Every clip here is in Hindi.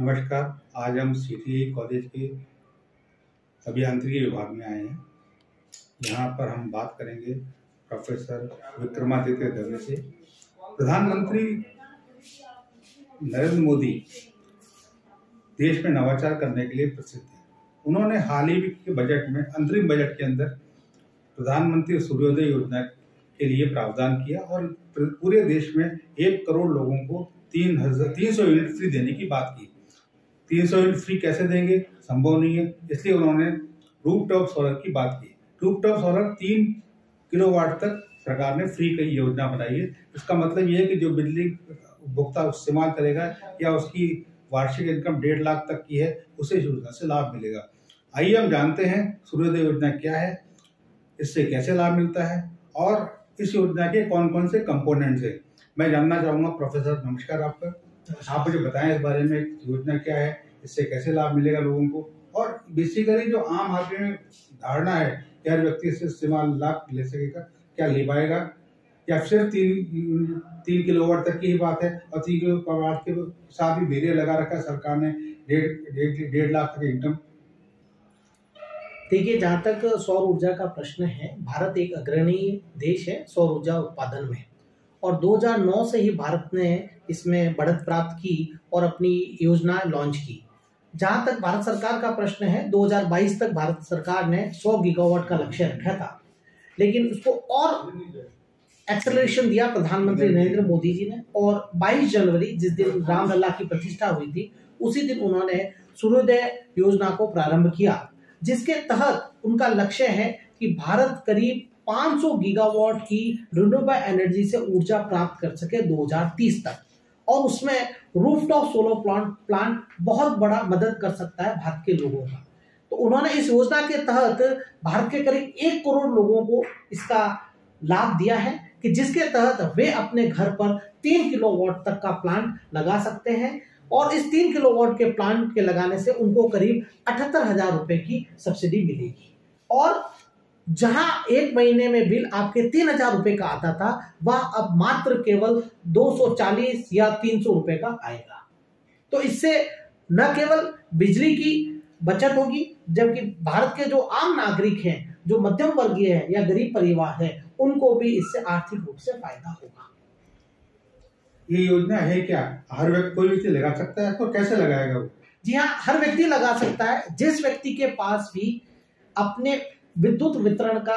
नमस्कार। आज हम सीटीआई कॉलेज के अभियांत्रिकी विभाग में आए हैं। यहाँ पर हम बात करेंगे प्रोफेसर विक्रमादित्य दवे से। प्रधानमंत्री नरेंद्र मोदी देश में नवाचार करने के लिए प्रसिद्ध हैं। उन्होंने हाल ही के बजट में, अंतरिम बजट के अंदर, प्रधानमंत्री सूर्योदय योजना के लिए प्रावधान किया और पूरे देश में 1 करोड़ लोगों को 300 यूनिट फ्री देने की बात की। 300 यूनिट फ्री कैसे देंगे, संभव नहीं है, इसलिए उन्होंने रूफटॉप सोलर की बात की। रूफटॉप सोलर 3 किलोवाट तक सरकार ने फ्री की योजना बनाई है। इसका मतलब ये है कि जो बिजली उपभोक्ता इस्तेमाल करेगा या उसकी वार्षिक इनकम 1.5 लाख तक की है, उसे इस योजना से लाभ मिलेगा। आइए हम जानते हैं सूर्योदय योजना क्या है, इससे कैसे लाभ मिलता है और इस योजना के कौन कौन से कंपोनेंट्स हैं। मैं जानना चाहूँगा। प्रोफेसर नमस्कार, आपका आप मुझे बताएं इस बारे में, योजना क्या है, इससे कैसे लाभ मिलेगा लोगों को, और बेसिकली जो आम आदमी में धारणा है कि हर व्यक्ति इससे इस्तेमाल लाभ ले सकेगा, क्या ले पाएगा, या सिर्फ 3 किलोवाट तक की ही बात है और 3 किलोवाट के साथ भी बैरियर लगा रखा है सरकार ने 1.5 लाख तक इनकम। देखिए, जहाँ तक सौर ऊर्जा का प्रश्न है, भारत एक अग्रणी देश है सौर ऊर्जा उत्पादन में, और 2009 से ही भारत ने इसमें बढ़त प्राप्त की और अपनी योजना लॉन्च की। जहाँ तक भारत सरकार का प्रश्न है, 2022 तक भारत सरकार ने 100 गीगावाट का लक्ष्य रखा था, लेकिन उसको और एक्सेलरेशन दिया प्रधानमंत्री नरेंद्र मोदी जी ने, और 22 जनवरी जिस दिन रामलला की प्रतिष्ठा हुई थी, उसी दिन उन्होंने सूर्योदय योजना को प्रारंभ किया, जिसके तहत उनका लक्ष्य है कि भारत करीब 500 गीगावाट की रिन्यूएबल एनर्जी से ऊर्जा प्राप्त कर सके 2030 तक, और उसमें रूफटॉप सोलर प्लांट बहुत बड़ा मदद कर सकता है भारत के लोगों का। तो उन्होंने इस योजना के तहत भारत के करीब 1 करोड़ लोगों को इसका लाभ दिया है, कि जिसके तहत वे अपने घर पर 3 किलोवाट तक का प्लांट लगा सकते हैं, और इस 3 किलोवाट के प्लांट के लगाने से उनको करीब 78,000 रुपए की सब्सिडी मिलेगी। और जहां 1 महीने में बिल आपके 3,000 रुपए का आता था, वह अब मात्र केवल 240 या 300 रुपए का आएगा। तो इससे न केवल बिजली की बचत होगी, जबकि भारत के जो आम नागरिक हैं, जो मध्यम वर्गीय है या गरीब परिवार है, उनको भी इससे आर्थिक रूप से फायदा होगा। ये योजना है क्या? हर व्यक्ति, कोई व्यक्ति लगा सकता है, तो कैसे लगाएगा वो? जी हाँ, हर व्यक्ति लगा सकता है। जिस व्यक्ति के पास भी अपने विद्युत वितरण का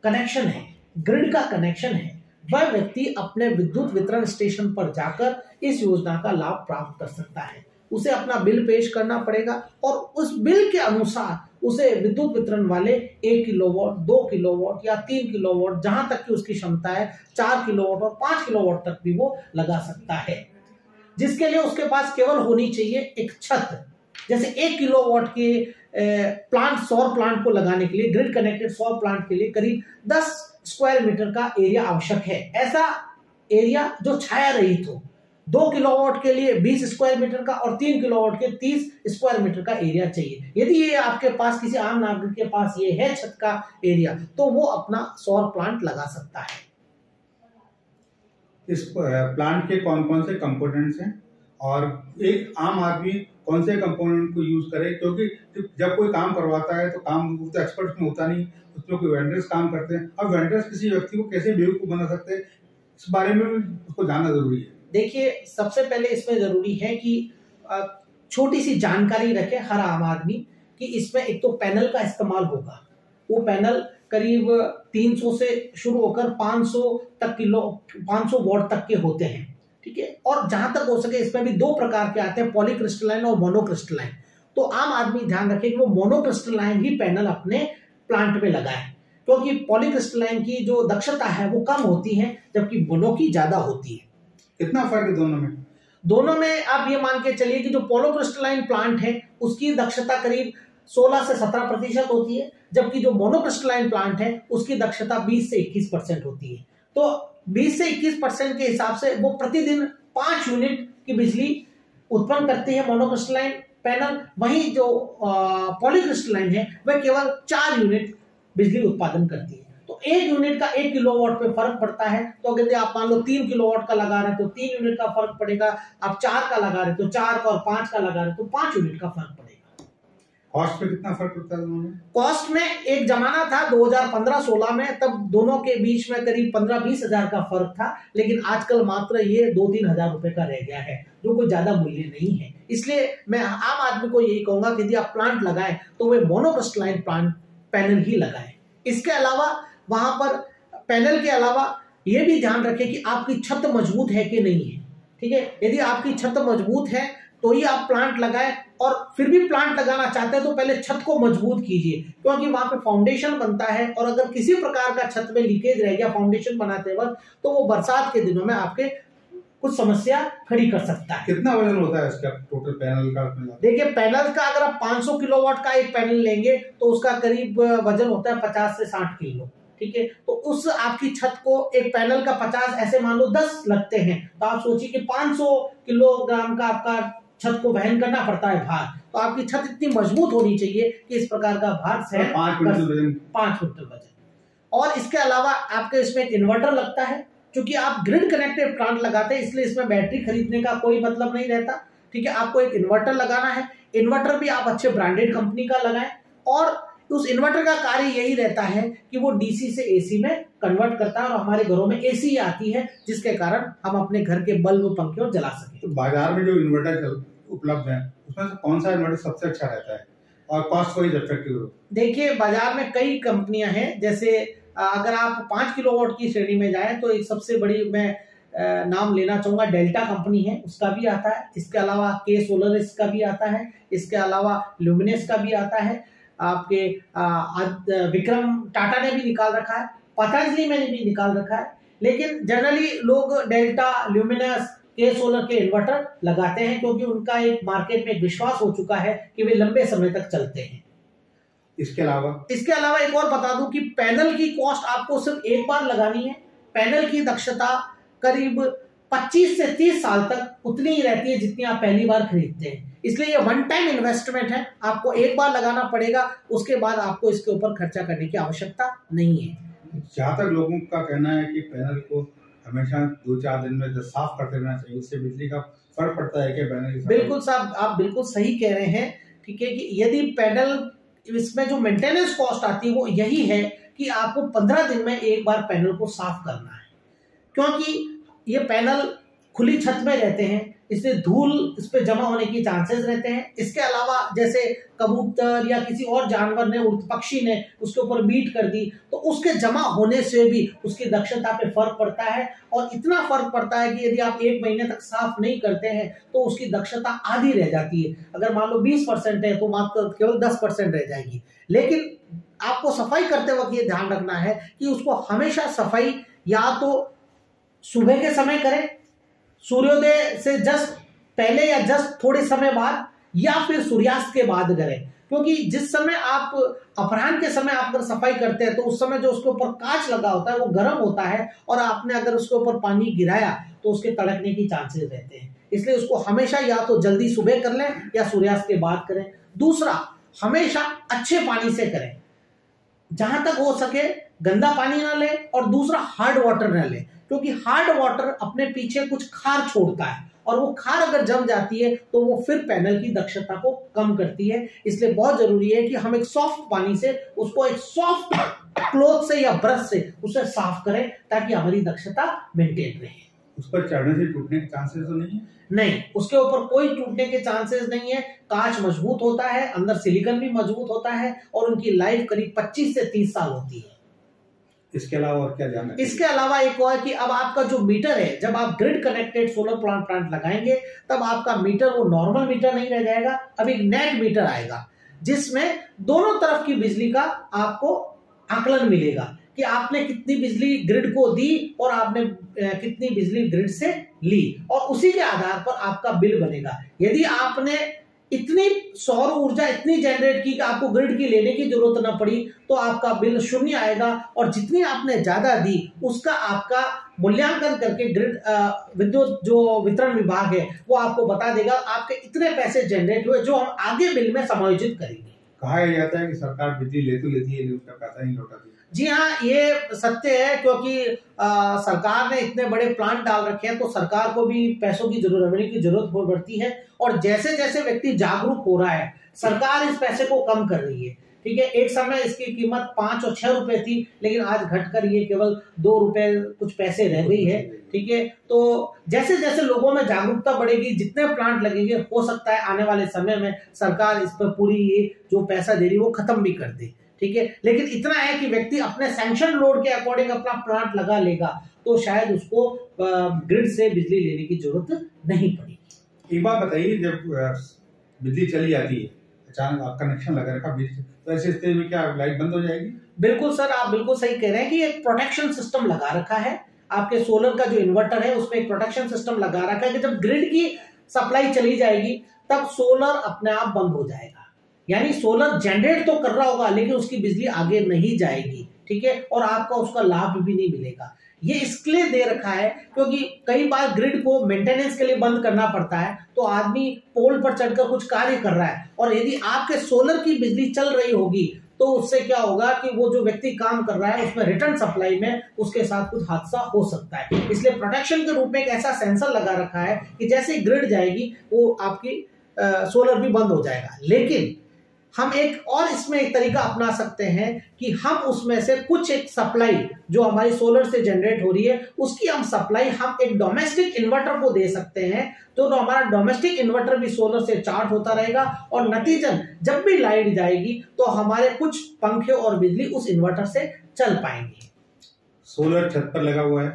कनेक्शन है, ग्रिड का कनेक्शन है, वह व्यक्ति अपने विद्युत वितरण स्टेशन पर जाकर इस योजना का लाभ प्राप्त कर सकता है। उसे अपना बिल पेश करना पड़ेगा और उस बिल के अनुसार उसे विद्युत वितरण वाले 1 किलोवाट, 2 किलोवाट या 3 किलोवाट, जहां तक की उसकी क्षमता है 4 किलोवाट और 5 किलोवाट तक भी वो लगा सकता है, जिसके लिए उसके पास केवल होनी चाहिए एक छत। जैसे 1 किलोवाट के प्लांट, सौर प्लांट को लगाने के लिए, ग्रिड कनेक्टेड सौर प्लांट के लिए करीब 10 स्क्वायर मीटर का एरिया आवश्यक है। ऐसा एरिया जो छाया रहित हो। 2 किलोवाट के लिए 20 स्क्वायर मीटर का और 3 किलोवाट के 30 स्क्वायर मीटर का एरिया चाहिए। यदि ये आपके पास, किसी आम नागरिक के पास ये है छत का एरिया, तो वो अपना सौर प्लांट लगा सकता है। इस प्लांट के कौन कौन से कंपोनेंट्स हैं और एक आम आदमी कौन से कंपोनेंट को यूज करे? क्योंकि जब कोई काम करवाता है तो काम तो एक्सपर्ट में होता नहीं, उसमें कोई वेंडर्स काम करते हैं। अब वेंडर्स किसी व्यक्ति को कैसे बेवकूफ बना सकते हैं, इस बारे में उसको जानना जरूरी है। देखिए, सबसे पहले इसमें जरूरी है कि छोटी सी जानकारी रखे हर आम आदमी, कि इसमें एक तो पैनल का इस्तेमाल होगा। वो पैनल करीब 300 से शुरू होकर 500 वाट तक के होते हैं, ठीक है। और जहां तक हो सके इसमें भी 2 प्रकार के आते हैं, पॉलीक्रिस्टलाइन और मोनोक्रिस्टलाइन। तो आम आदमी ध्यान रखे कि वो मोनोक्रिस्टलाइन ही पैनल अपने प्लांट में लगाए, क्योंकि पॉलीक्रिस्टलाइन की जो दक्षता है वो कम होती है, जबकि मोनो की ज्यादा होती है। कितना फर्क है दोनों में? दोनों में आप ये मान के चलिए कि जो पॉलीक्रिस्टलाइन प्लांट है उसकी दक्षता करीब 16 से 17% होती है, जबकि जो मोनोक्रिस्टलाइन प्लांट है उसकी दक्षता 20 से 21% होती है। तो 20 से 21% के हिसाब से वो प्रतिदिन 5 यूनिट की बिजली उत्पन्न करती है मोनोक्रिस्टलाइन पैनल। वहीं जो पॉलीक्रिस्टलाइन है वह केवल 4 यूनिट बिजली उत्पादन करती है। तो 1 यूनिट का 1 किलोवाट पे फर्क पड़ता है। तो अगर आप मान लो 3 किलोवाट का लगा रहे हैं तो 3 यूनिट का फर्क पड़ेगा, आप 4 का लगा रहे तो 4 का और 5 का लगा रहे तो 5 यूनिट का फर्क पड़ेगा। कॉस्ट पे कितना फर्क पड़ता है दोनों में? कॉस्ट में एक जमाना था 2015-16 में, तब दोनों के बीच में करीब 15-20 हजार का फर्क था, लेकिन आजकल मात्र ये 2-3 हजार रुपए का रह गया है, जो कोई ज्यादा मूल्य नहीं है। इसलिए मैं आम आदमी को यही कहूंगा कि यदि आप प्लांट लगाएं तो वे मोनोक्रिस्टलाइन प्लांट पैनल ही लगाएं। इसके अलावा वहां पर पैनल के अलावा ये भी ध्यान रखें कि आपकी छत मजबूत है कि नहीं है। ठीक है, यदि आपकी छत मजबूत है तो ही आप प्लांट लगाएं, और फिर भी प्लांट लगाना चाहते हैं तो पहले छत को मजबूत कीजिए, क्योंकि वहां पे फाउंडेशन बनता है, और अगर किसी प्रकार का छत में लीकेज रह गया फाउंडेशन बनाते वक्त तो वो बरसात के दिनों में आपके कुछ समस्या खड़ी कर सकता है। कितना वजन होता है इसका टोटल पैनल का? देखिए, पैनल का अगर आप 500 किलोवाट का एक पैनल लेंगे तो उसका करीब वजन होता है 50 से 60 किलो। ठीक है, तो उस आपकी छत को एक पैनल का 50, ऐसे मान लो 10 लगते हैं, तो आप सोचिए कि 500 किलोग्राम का आपका छत को वहन करना पड़ता है भार। तो आपकी छत इतनी मजबूत होनी चाहिए कि इस प्रकार का भार से 5 क्विंटल वजन। और इसके अलावा आपके इसमें एक इन्वर्टर लगता है, क्योंकि आप ग्रिड कनेक्टेड प्लांट लगाते हैं, इसलिए इसमें बैटरी खरीदने का कोई मतलब नहीं रहता। ठीक है, आपको एक इन्वर्टर लगाना है। इन्वर्टर भी आप अच्छे ब्रांडेड कंपनी का लगाएं, और उस इन्वर्टर का कार्य यही रहता है कि वो डीसी से एसी में कन्वर्ट करता है, और हमारे घरों में एसी आती है, जिसके कारण हम अपने घर के बल्ब पंखे और जला सकें। तो बाजार में जो इन्वर्टर उपलब्ध है उसमें से कौन सा इन्वर्टर सबसे अच्छा रहता है और कॉस्ट वाइज इफेक्टिव हो? देखिए, बाजार में कई कंपनियां हैं, जैसे अगर आप 5 किलोवाट की श्रेणी में जाएं तो एक सबसे बड़ी मैं नाम लेना चाहूंगा, डेल्टा कंपनी है, उसका भी आता है। इसके अलावा के सोलरिस का भी आता है, इसके अलावा ल्यूमिनस का भी आता है, आपके विक्रम टाटा ने भी निकाल रखा है, पतंजलि में भी निकाल रखा है। लेकिन जनरली लोग डेल्टा, ल्यूमिनस, के सोलर के इन्वर्टर लगाते हैं, क्योंकि उनका एक मार्केट में विश्वास हो चुका है कि वे लंबे समय तक चलते हैं। इसके अलावा एक और बता दूं कि पैनल की कॉस्ट आपको सिर्फ एक बार लगानी है। पैनल की दक्षता करीब 25 से 30 साल तक उतनी ही रहती है जितनी आप पहली बार खरीदते हैं, इसलिए ये वन टाइम इन्वेस्टमेंट है, आपको एक बार लगाना पड़ेगा, उसके बाद आपको इसके ऊपर खर्चा करने की आवश्यकता नहीं है। जहाँ तक लोगों का कहना है कि पैनल को हमेशा 2-4 दिन में साफ करते रहना चाहिए, इससे बिजली का फर्क पड़ता है कि पैनल? बिल्कुल साहब, आप बिल्कुल सही कह रहे हैं। ठीक है, कि यदि पैनल, इसमें जो मेंटेनेंस कॉस्ट आती है वो यही है कि आपको 15 दिन में एक बार पैनल को साफ करना है, क्योंकि ये पैनल खुली छत में रहते हैं, इसलिए धूल इस पे जमा होने की चांसेस रहते हैं। इसके अलावा जैसे कबूतर या किसी और जानवर ने, उड़ते पक्षी ने उसके ऊपर बीट कर दी, तो उसके जमा होने से भी उसकी दक्षता पे फर्क पड़ता है, और इतना फर्क पड़ता है कि यदि आप 1 महीने तक साफ नहीं करते हैं तो उसकी दक्षता आधी रह जाती है। अगर मान लो 20% है तो मात्र केवल 10% रह जाएगी। लेकिन आपको सफाई करते वक्त ये ध्यान रखना है कि उसको हमेशा सफाई या तो सुबह के समय करें, सूर्योदय से जस्ट पहले या जस्ट थोड़े समय बाद, या फिर सूर्यास्त के बाद करें, क्योंकि जिस समय आप अपराह्न के समय आप अगर सफाई करते हैं तो उस समय जो उसके ऊपर कांच लगा होता है वो गर्म होता है, और आपने अगर उसके ऊपर पानी गिराया तो उसके तड़कने की चांसेस रहते हैं। इसलिए उसको हमेशा या तो जल्दी सुबह कर लें या सूर्यास्त के बाद करें। दूसरा, हमेशा अच्छे पानी से करें, जहां तक हो सके गंदा पानी ना लें, और दूसरा हार्ड वाटर ना लें, क्योंकि हार्ड वाटर अपने पीछे कुछ खार छोड़ता है, और वो खार अगर जम जाती है तो वो फिर पैनल की दक्षता को कम करती है। इसलिए बहुत जरूरी है कि हम एक सॉफ्ट पानी से उसको एक सॉफ्ट क्लॉथ से या ब्रश से उसे साफ करें, ताकि हमारी दक्षता मेंटेन रहे। उस पर चढ़ने से टूटने के चांसेस तो नहीं है? नहीं, उसके ऊपर कोई टूटने के चांसेस नहीं है। कांच मजबूत होता है, अंदर सिलिकॉन भी मजबूत होता है, और उनकी लाइफ करीब 25 से 30 साल होती है। इसके अलावा और क्या जानना है? इसके अलावा एक और कि अब आपका जो मीटर है, जब आप ग्रिड कनेक्टेड सोलर प्लांट लगाएंगे तब आपका मीटर वो नॉर्मल मीटर नहीं रह जाएगा, अब एक नेट मीटर आएगा, जिसमें दोनों तरफ की बिजली का आपको आकलन मिलेगा कि आपने कितनी बिजली ग्रिड को दी और आपने कितनी बिजली ग्रिड से ली, और उसी के आधार पर आपका बिल बनेगा। यदि आपने इतनी सौर ऊर्जा इतनी जनरेट की कि आपको ग्रिड की लेने की जरूरत न पड़ी, तो आपका बिल 0 आएगा, और जितनी आपने ज्यादा दी उसका आपका मूल्यांकन करके ग्रिड विद्युत जो वितरण विभाग है वो आपको बता देगा आपके इतने पैसे जनरेट हुए, जो हम आगे बिल में समायोजित करेंगे। कहा जाता है कि सरकार बिजली ले तो लेती है, उसका पैसा नहीं लौटाती। जी हाँ, ये सत्य है, क्योंकि सरकार ने इतने बड़े प्लांट डाल रखे हैं तो सरकार को भी पैसों की जरूरत पड़ती है। और जैसे जैसे व्यक्ति जागरूक हो रहा है, सरकार इस पैसे को कम कर रही है। ठीक है, एक समय इसकी कीमत 5 और 6 रुपए थी, लेकिन आज घटकर ये केवल 2 रुपए कुछ पैसे रह गई है। ठीक है, तो जैसे जैसे लोगों में जागरूकता बढ़ेगी, जितने प्लांट लगेंगे, हो सकता है आने वाले समय में सरकार इस पर पूरी ये जो पैसा दे रही है वो खत्म भी कर दे। ठीक है, लेकिन इतना है कि व्यक्ति अपने सैंक्शन लोड के अकॉर्डिंग अपना प्लांट लगा लेगा तो शायद उसको ग्रिड से बिजली लेने की जरूरत नहीं पड़ेगी। एक बात बताइए, जब बिजली चली जाती है, अचानक आप कनेक्शन लगा रखा बिजली, तो ऐसे स्थिति में क्या लाइट बंद हो जाएगी? बिल्कुल सर, आप बिल्कुल सही कह रहे हैं कि एक प्रोटेक्शन सिस्टम लगा रखा है। आपके सोलर का जो इन्वर्टर है उसमें एक प्रोटेक्शन सिस्टम लगा रखा है कि जब ग्रिड की सप्लाई चली जाएगी तब सोलर अपने आप बंद हो जाएगा। यानी सोलर जनरेट तो कर रहा होगा लेकिन उसकी बिजली आगे नहीं जाएगी। ठीक है, और आपका उसका लाभ भी नहीं मिलेगा। ये इसलिए दे रखा है क्योंकि कई बार ग्रिड को मेंटेनेंस के लिए बंद करना पड़ता है, तो आदमी पोल पर चढ़कर कुछ कार्य कर रहा है और यदि आपके सोलर की बिजली चल रही होगी तो उससे क्या होगा कि वो जो व्यक्ति काम कर रहा है उसमें रिटर्न सप्लाई में उसके साथ कुछ हादसा हो सकता है। इसलिए प्रोटेक्शन के रूप में एक ऐसा सेंसर लगा रखा है कि जैसे ग्रिड जाएगी वो आपकी सोलर भी बंद हो जाएगा। लेकिन हम एक और इसमें एक तरीका अपना सकते हैं कि हम उसमें से कुछ एक सप्लाई जो हमारी सोलर से जनरेट हो रही है उसकी हम सप्लाई हम एक डोमेस्टिक इन्वर्टर को दे सकते हैं, तो हमारा डोमेस्टिक इन्वर्टर भी सोलर से चार्ज होता रहेगा और नतीजन जब भी लाइट जाएगी तो हमारे कुछ पंखे और बिजली उस इन्वर्टर से चल पाएंगे। सोलर छत पर लगा हुआ है,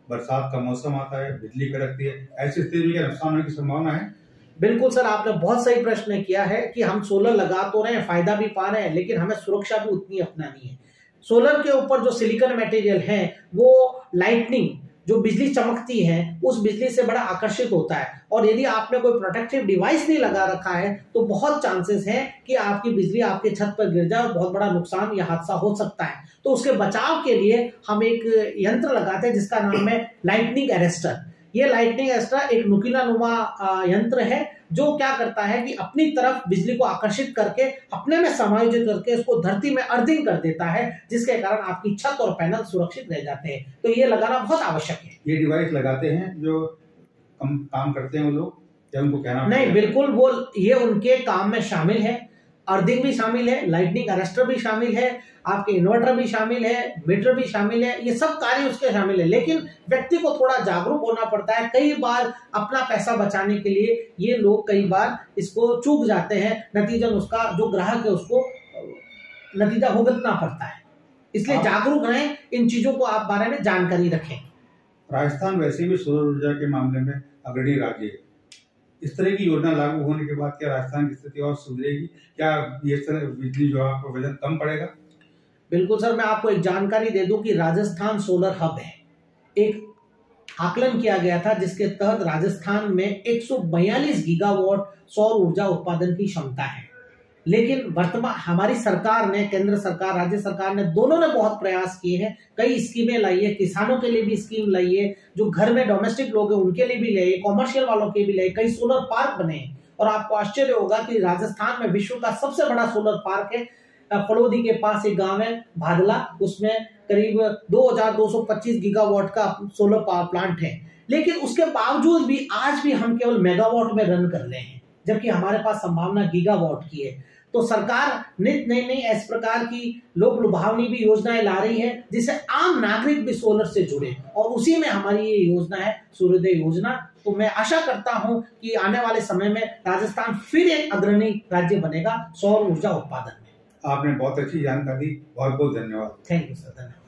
बरसात का मौसम आता है, बिजली कड़कती है, ऐसी स्थिति में क्या नुकसान होने की संभावना है? बिल्कुल सर, आपने बहुत सही प्रश्न किया है कि हम सोलर लगा तो रहे हैं, फायदा भी पा रहे हैं, लेकिन हमें सुरक्षा भी उतनी अपनानी है। सोलर के ऊपर जो सिलिकॉन मटेरियल है वो लाइटनिंग जो बिजली चमकती है उस बिजली से बड़ा आकर्षित होता है, और यदि आपने कोई प्रोटेक्टिव डिवाइस नहीं लगा रखा है तो बहुत चांसेस है कि आपकी बिजली आपके छत पर गिर जाए और बहुत बड़ा नुकसान या हादसा हो सकता है। तो उसके बचाव के लिए हम एक यंत्र लगाते हैं जिसका नाम है लाइटनिंग अरेस्टर। ये लाइटनिंग अरेस्टर एक नुकीला नुमा यंत्र है जो क्या करता है कि अपनी तरफ बिजली को आकर्षित करके अपने में समायोजित करके उसको धरती में अर्थिंग कर देता है, जिसके कारण आपकी छत और पैनल सुरक्षित रह जाते हैं। तो ये लगाना बहुत आवश्यक है। ये डिवाइस लगाते हैं जो काम करते हैं वो लोग, या उनको कहना नहीं, बिल्कुल वो ये उनके काम में शामिल है। अर्थिंग भी शामिल है, लाइटनिंग अरेस्टर भी शामिल है, आपके इन्वर्टर भी शामिल है, मीटर भी शामिल है, ये सब कार्य उसके शामिल है। लेकिन व्यक्ति को थोड़ा जागरूक होना पड़ता है। कई बार अपना पैसा बचाने के लिए ये लोग कई बार इसको चूक जाते हैं, नतीजन उसका जो ग्राहक है उसको नतीजा भुगतना पड़ता है। इसलिए जागरूक रहें, इन चीजों को आप बारे में जानकारी रखें। राजस्थान वैसे भी सौर ऊर्जा के मामले में अग्रणी राज्य है। इस तरह की योजना लागू होने के बाद क्या राजस्थान की स्थिति और सुधरेगी? क्या ये बिजली जो आपको वजन कम पड़ेगा? बिल्कुल सर, मैं आपको एक जानकारी दे दूं कि राजस्थान सोलर हब है। एक आकलन किया गया था जिसके तहत राजस्थान में 142 गीगावाट सौर ऊर्जा उत्पादन की क्षमता है। लेकिन वर्तमान हमारी सरकार ने, केंद्र सरकार, राज्य सरकार ने, दोनों ने बहुत प्रयास किए हैं। कई स्कीमें लाई है, किसानों के लिए भी स्कीम लाई है, जो घर में डोमेस्टिक लोग हैं उनके लिए भी लाई है, कॉमर्शियल वालों के भी लाई है, कई सोलर पार्क बने हैं। और आपको आश्चर्य होगा कि राजस्थान में विश्व का सबसे बड़ा सोलर पार्क है। फलोदी के पास एक गांव है भादला, उसमें करीब 2225 गीगावाट का सोलर पावर प्लांट है। लेकिन उसके बावजूद भी आज भी हम केवल मेगावाट में रन कर रहे हैं, जबकि हमारे पास संभावना गीगावाट की है। तो सरकार नित नई नई इस प्रकार की लोक लुभावनी भी योजनाएं ला रही है जिससे आम नागरिक भी सोलर से जुड़े, और उसी में हमारी ये योजना है सूर्योदय योजना। तो मैं आशा करता हूं कि आने वाले समय में राजस्थान फिर एक अग्रणी राज्य बनेगा सौर ऊर्जा उत्पादन में। आपने बहुत अच्छी जानकारी दी, बहुत बहुत धन्यवाद। थैंक यू सर, धन्यवाद।